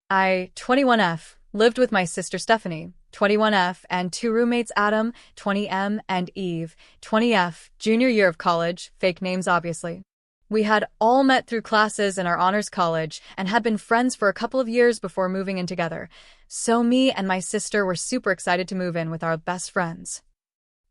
I, 21F, lived with my sister Stephanie, 21F, and two roommates Adam, 20M, and Eve, 20F, junior year of college, fake names obviously. We had all met through classes in our honors college and had been friends for a couple of years before moving in together, so me and my sister were super excited to move in with our best friends.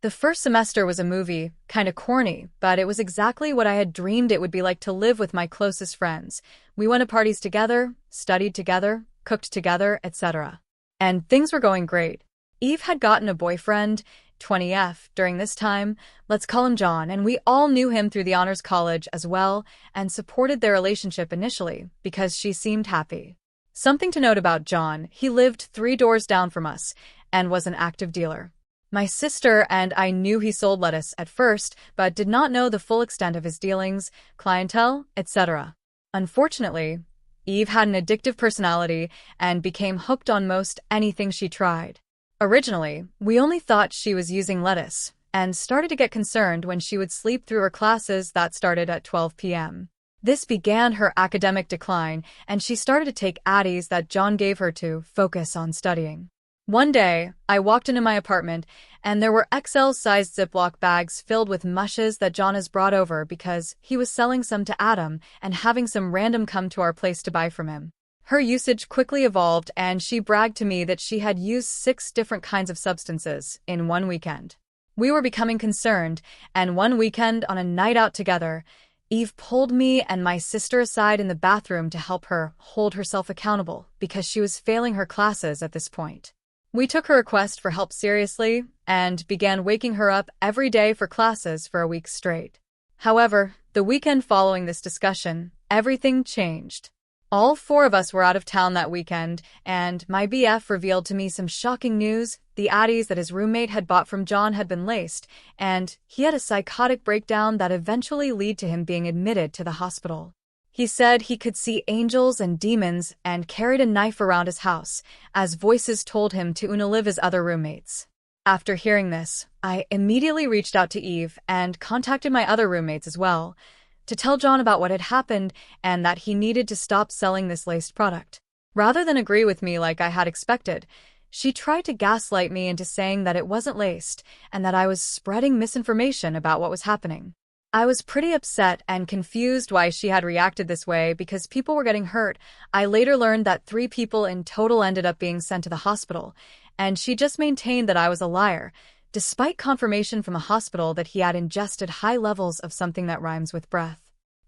The first semester was a movie, kinda corny, but it was exactly what I had dreamed it would be like to live with my closest friends. We went to parties together, studied together, cooked together, etc. And things were going great. Eve had gotten a boyfriend, 20F, during this time, let's call him John, and we all knew him through the honors college as well and supported their relationship initially because she seemed happy. Something to note about John, he lived 3 doors down from us and was an active dealer. My sister and I knew he sold lettuce at first, but did not know the full extent of his dealings, clientele, etc. Unfortunately, Eve had an addictive personality and became hooked on most anything she tried. Originally, we only thought she was using lettuce, and started to get concerned when she would sleep through her classes that started at 12 p.m. This began her academic decline, and she started to take Addies that John gave her to focus on studying. One day, I walked into my apartment, and there were XL-sized Ziploc bags filled with mushes that John has brought over because he was selling some to Adam and having some random come to our place to buy from him. Her usage quickly evolved, and she bragged to me that she had used 6 different kinds of substances in one weekend. We were becoming concerned, and one weekend on a night out together, Eve pulled me and my sister aside in the bathroom to help her hold herself accountable because she was failing her classes at this point. We took her request for help seriously and began waking her up every day for classes for a week straight. However, the weekend following this discussion, everything changed. All 4 of us were out of town that weekend, and my BF revealed to me some shocking news. The Addies that his roommate had bought from John had been laced, and he had a psychotic breakdown that eventually led to him being admitted to the hospital. He said he could see angels and demons and carried a knife around his house, as voices told him to unalive his other roommates. After hearing this, I immediately reached out to Eve and contacted my other roommates as well, to tell John about what had happened and that he needed to stop selling this laced product. Rather than agree with me like I had expected, she tried to gaslight me into saying that it wasn't laced and that I was spreading misinformation about what was happening. I was pretty upset and confused why she had reacted this way because people were getting hurt. I later learned that 3 people in total ended up being sent to the hospital, and she just maintained that I was a liar, despite confirmation from a hospital that he had ingested high levels of something that rhymes with breath.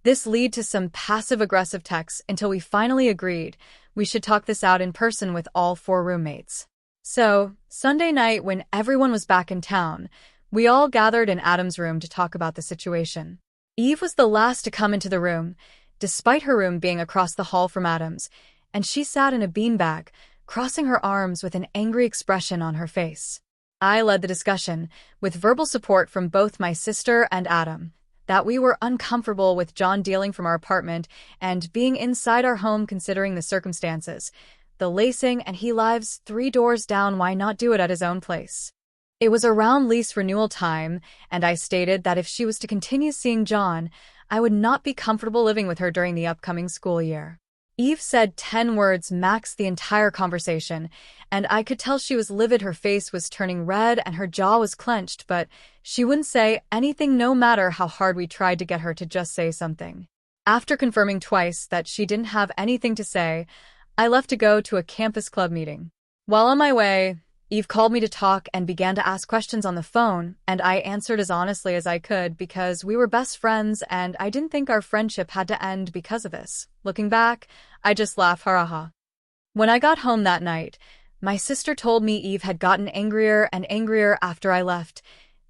This led to some passive-aggressive texts until we finally agreed we should talk this out in person with all 4 roommates. So, Sunday night when everyone was back in town, we all gathered in Adam's room to talk about the situation. Eve was the last to come into the room, despite her room being across the hall from Adam's, and she sat in a beanbag, crossing her arms with an angry expression on her face. I led the discussion, with verbal support from both my sister and Adam, that we were uncomfortable with John dealing from our apartment and being inside our home considering the circumstances. The lacing, and he lives 3 doors down, why not do it at his own place? It was around lease renewal time, and I stated that if she was to continue seeing John, I would not be comfortable living with her during the upcoming school year. Eve said 10 words max the entire conversation, and I could tell she was livid. Her face was turning red and her jaw was clenched, but she wouldn't say anything no matter how hard we tried to get her to just say something. After confirming twice that she didn't have anything to say, I left to go to a campus club meeting. While on my way, Eve called me to talk and began to ask questions on the phone, and I answered as honestly as I could because we were best friends and I didn't think our friendship had to end because of this. Looking back, I just laugh ha. When I got home that night, my sister told me Eve had gotten angrier and angrier after I left,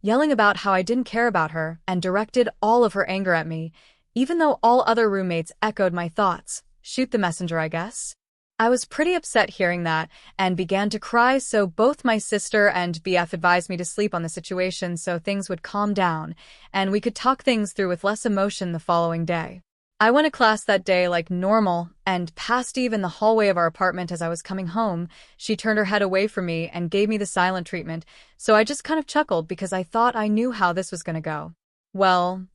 yelling about how I didn't care about her and directed all of her anger at me, even though all other roommates echoed my thoughts. Shoot the messenger, I guess. I was pretty upset hearing that and began to cry, so both my sister and BF advised me to sleep on the situation so things would calm down and we could talk things through with less emotion the following day. I went to class that day like normal and passed Eve in the hallway of our apartment as I was coming home. She turned her head away from me and gave me the silent treatment, so I just kind of chuckled because I thought I knew how this was going to go. Well,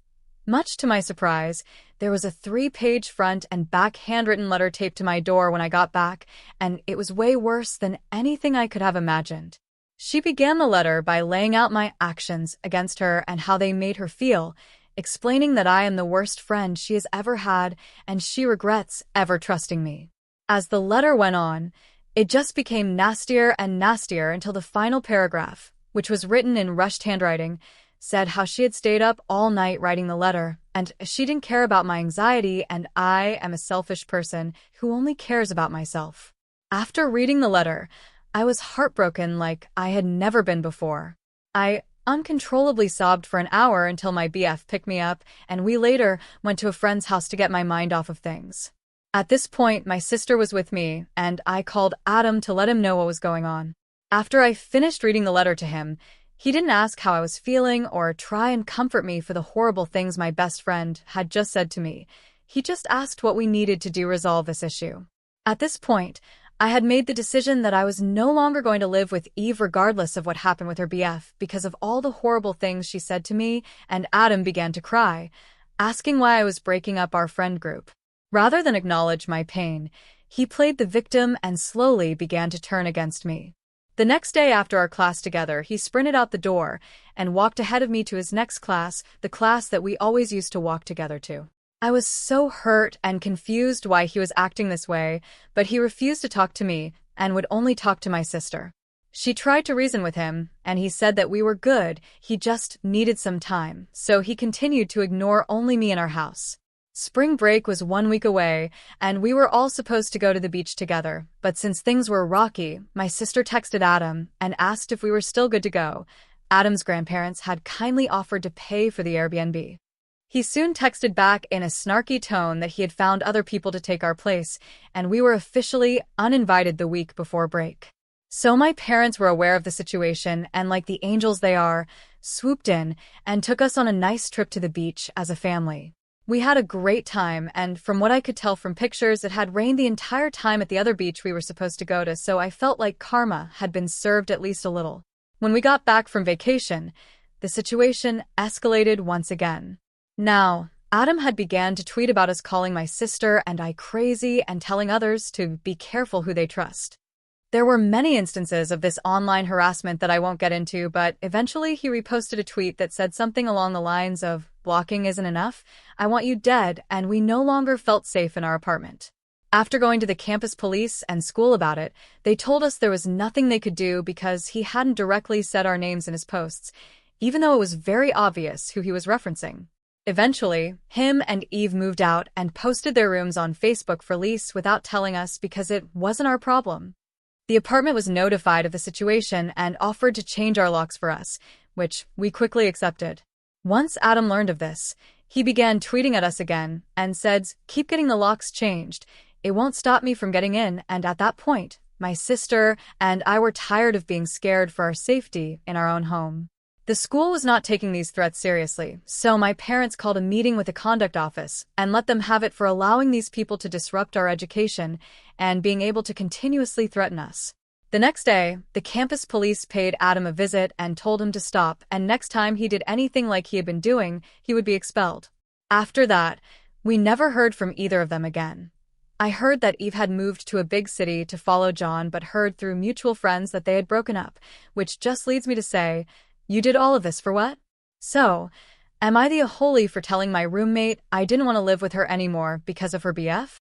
much to my surprise, There was a 3-page front and back handwritten letter taped to my door when I got back, and it was way worse than anything I could have imagined. She began the letter by laying out my actions against her and how they made her feel, explaining that I am the worst friend she has ever had and she regrets ever trusting me. As the letter went on, it just became nastier and nastier until the final paragraph, which was written in rushed handwriting, said how she had stayed up all night writing the letter, and she didn't care about my anxiety, and I am a selfish person who only cares about myself. After reading the letter, I was heartbroken like I had never been before. I uncontrollably sobbed for an hour until my BF picked me up, and we later went to a friend's house to get my mind off of things. At this point, my sister was with me, and I called Adam to let him know what was going on. After I finished reading the letter to him, he didn't ask how I was feeling or try and comfort me for the horrible things my best friend had just said to me. He just asked what we needed to do to resolve this issue. At this point, I had made the decision that I was no longer going to live with Eve regardless of what happened with her BF because of all the horrible things she said to me, and Adam began to cry, asking why I was breaking up our friend group. Rather than acknowledge my pain, he played the victim and slowly began to turn against me. The next day after our class together, he sprinted out the door and walked ahead of me to his next class, the class that we always used to walk together to. I was so hurt and confused why he was acting this way, but he refused to talk to me and would only talk to my sister. She tried to reason with him, and he said that we were good, he just needed some time, so he continued to ignore only me in our house. Spring break was 1 week away, and we were all supposed to go to the beach together, but since things were rocky, my sister texted Adam and asked if we were still good to go. Adam's grandparents had kindly offered to pay for the Airbnb. He soon texted back in a snarky tone that he had found other people to take our place, and we were officially uninvited the week before break. So my parents were aware of the situation and, like the angels they are, swooped in and took us on a nice trip to the beach as a family. We had a great time, and from what I could tell from pictures, it had rained the entire time at the other beach we were supposed to go to, so I felt like karma had been served at least a little. When we got back from vacation, the situation escalated once again. Now, Adam had began to tweet about us calling my sister and I crazy and telling others to be careful who they trust. There were many instances of this online harassment that I won't get into, but eventually he reposted a tweet that said something along the lines of, "Blocking isn't enough, I want you dead," and we no longer felt safe in our apartment. After going to the campus police and school about it, they told us there was nothing they could do because he hadn't directly said our names in his posts, even though it was very obvious who he was referencing. Eventually, him and Eve moved out and posted their rooms on Facebook for lease without telling us because it wasn't our problem. The apartment was notified of the situation and offered to change our locks for us, which we quickly accepted. Once Adam learned of this, he began tweeting at us again and said, "Keep getting the locks changed. It won't stop me from getting in," and at that point, my sister and I were tired of being scared for our safety in our own home. The school was not taking these threats seriously, so my parents called a meeting with the conduct office and let them have it for allowing these people to disrupt our education and being able to continuously threaten us. The next day, the campus police paid Adam a visit and told him to stop, and next time he did anything like he had been doing, he would be expelled. After that, we never heard from either of them again. I heard that Eve had moved to a big city to follow John, but heard through mutual friends that they had broken up, which just leads me to say, you did all of this for what? So, am I the holy for telling my roommate I didn't want to live with her anymore because of her BF?